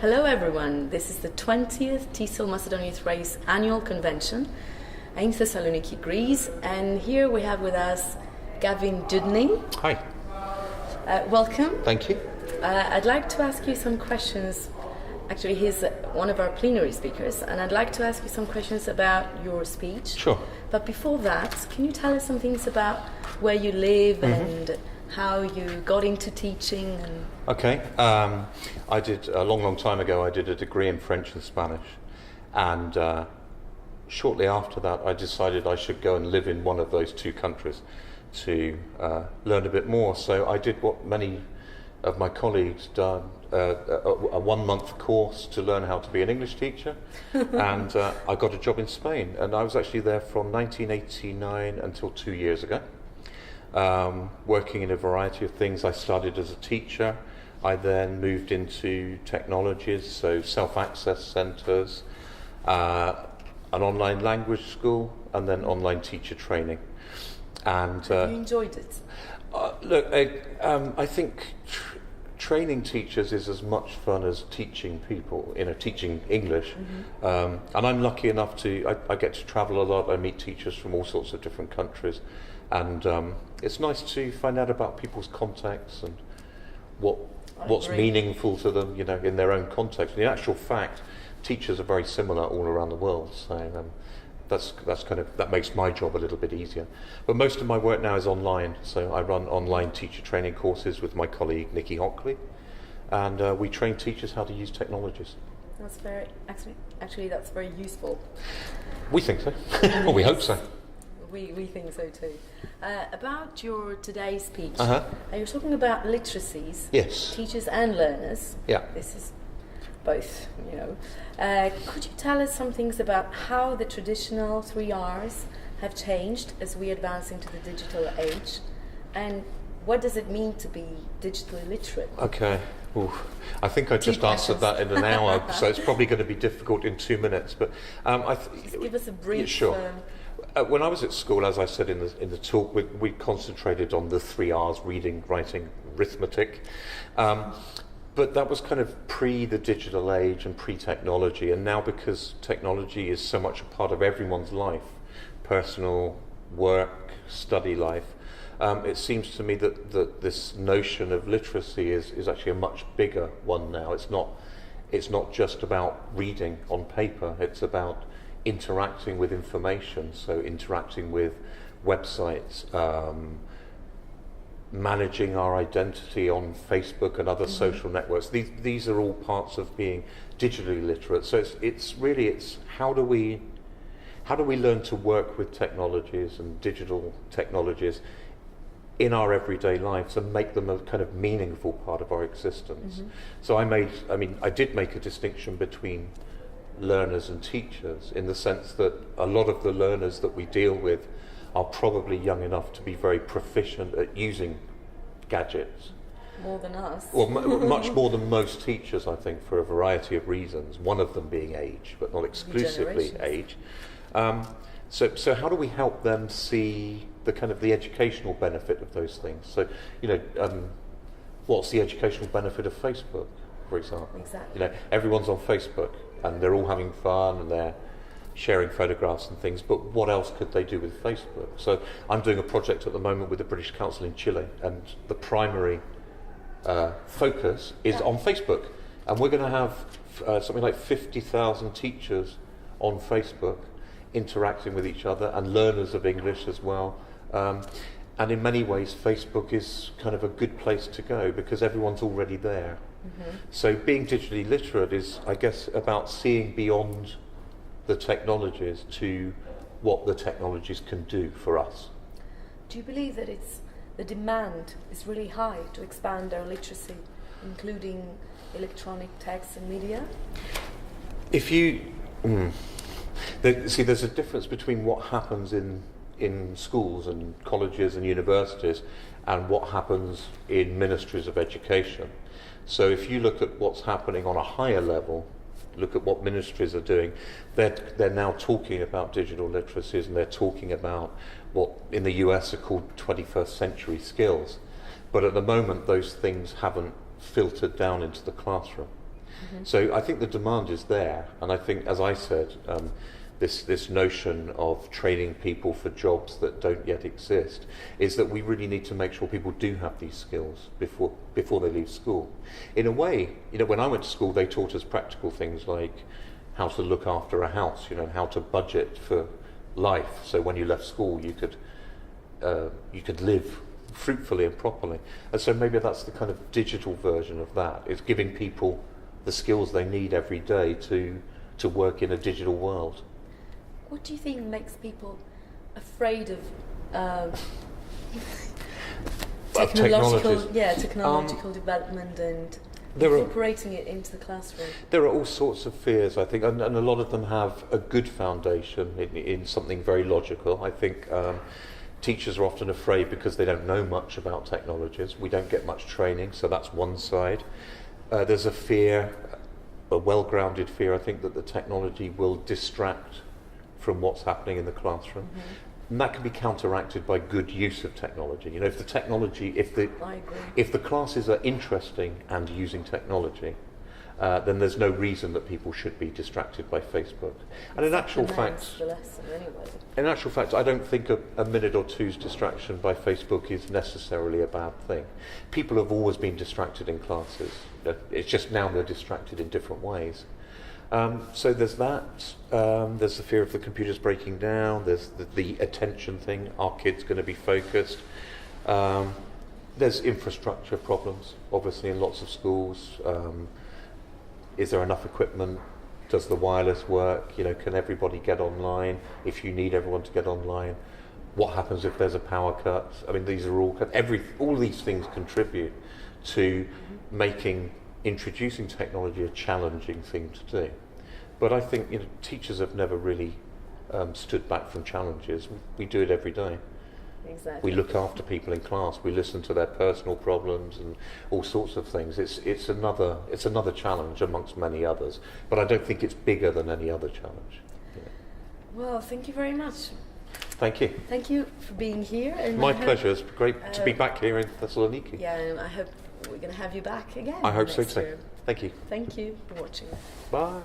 Hello everyone, this is the 20th TESOL Macedonia Thrace annual convention in Thessaloniki, Greece, and here we have with us Gavin Dudney. Hi. Welcome. Thank you. I'd like to ask you some questions. Actually, he's one of our plenary speakers, and I'd like to ask you some questions about your speech. Sure. But before that, can you tell us some things about where you live and how you got into teaching? And Okay. I did, a long time ago, I did a degree in French and Spanish. And shortly after that, I decided I should go and live in one of those two countries to learn a bit more. So I did what many of my colleagues done, a 1 month course to learn how to be an English teacher. And I got a job in Spain. And I was actually there from 1989 until 2 years ago. Working in a variety of things. I started as a teacher. I then moved into technologies, so self-access centres, an online language school, and then online teacher training. And have you enjoyed it? Look, I think training teachers is as much fun as teaching people, teaching English. And I'm lucky enough I get to travel a lot. I meet teachers from all sorts of different countries. And it's nice to find out about people's contexts and what's meaningful to them, in their own context. In actual fact, teachers are very similar all around the world. So that makes my job a little bit easier. But most of my work now is online. So I run online teacher training courses with my colleague Nikki Hockley, and we train teachers how to use technologies. That's actually that's very useful. We think so. Well, we hope so. We think so too. About your today's speech, you're talking about literacies. Yes. Teachers and learners. Yeah. This is both, Could you tell us some things about how the traditional 3 R's have changed as we advance into the digital age? And what does it mean to be digitally literate? Okay. Ooh. I think I just answered that in an hour, so it's probably going to be difficult in 2 minutes. But just give us a brief. Yeah, sure. When I was at school, as I said in the talk, we concentrated on the 3 R's: reading, writing, arithmetic. But that was kind of pre the digital age and pre-technology. And now, because technology is so much a part of everyone's life, personal, work, study life, it seems to me that this notion of literacy is actually a much bigger one now. It's not just about reading on paper. It's about interacting with information, so interacting with websites, managing our identity on Facebook and other social networks. These are all parts of being digitally literate. So it's how do we learn to work with technologies and digital technologies in our everyday lives and make them a kind of meaningful part of our existence. So I did make a distinction between learners and teachers, in the sense that a lot of the learners that we deal with are probably young enough to be very proficient at using gadgets. More than us. Well, much more than most teachers, I think, for a variety of reasons, one of them being age, but not exclusively age. So how do we help them see the educational benefit of those things? So, what's the educational benefit of Facebook, for example? Exactly. Everyone's on Facebook, and they're all having fun, and they're sharing photographs and things, but what else could they do with Facebook? So I'm doing a project at the moment with the British Council in Chile, and the primary focus is on Facebook. And we're going to have something like 50,000 teachers on Facebook interacting with each other, and learners of English as well. And in many ways, Facebook is kind of a good place to go because everyone's already there. So being digitally literate is, I guess, about seeing beyond the technologies to what the technologies can do for us. Do you believe that the demand is really high to expand our literacy, including electronic text and media? If you there's a difference between what happens in schools and colleges and universities and what happens in ministries of education. So if you look at what's happening on a higher level, look at what ministries are doing, they're now talking about digital literacies, and they're talking about what in the US are called 21st century skills. But at the moment, those things haven't filtered down into the classroom. So I think the demand is there, and I think, as I said, this notion of training people for jobs that don't yet exist is that we really need to make sure people do have these skills before they leave school. In a way, when I went to school, they taught us practical things like how to look after a house, how to budget for life, so when you left school you could live fruitfully and properly. And so maybe that's the kind of digital version of that. It's giving people the skills they need every day to work in a digital world. What do you think makes people afraid of technological development and incorporating it into the classroom? There are all sorts of fears, I think, and a lot of them have a good foundation in something very logical. I think teachers are often afraid because they don't know much about technologies. We don't get much training, so that's one side. There's a well-grounded fear, I think, that the technology will distract from what's happening in the classroom. And that can be counteracted by good use of technology. If the classes are interesting and using technology, then there's no reason that people should be distracted by Facebook. And in actual fact, I don't think a minute or two's distraction by Facebook is necessarily a bad thing. People have always been distracted in classes. It's just now they're distracted in different ways. So there's that. There's the fear of the computers breaking down. There's the attention thing. Are kids going to be focused? There's infrastructure problems, obviously, in lots of schools. Is there enough equipment? Does the wireless work? Can everybody get online? If you need everyone to get online, what happens if there's a power cut? I mean, these are all these things contribute to making introducing technology a challenging thing to do. But I think teachers have never really stood back from challenges. We do it every day. Exactly. We look after people in class. We listen to their personal problems and all sorts of things. It's another challenge amongst many others. But I don't think it's bigger than any other challenge. Well, thank you very much. Thank you. Thank you for being here. And my pleasure. It's great to be back here in Thessaloniki. Yeah, and I hope we're going to have you back again. I hope so too. Year. Thank you. Thank you for watching. Bye.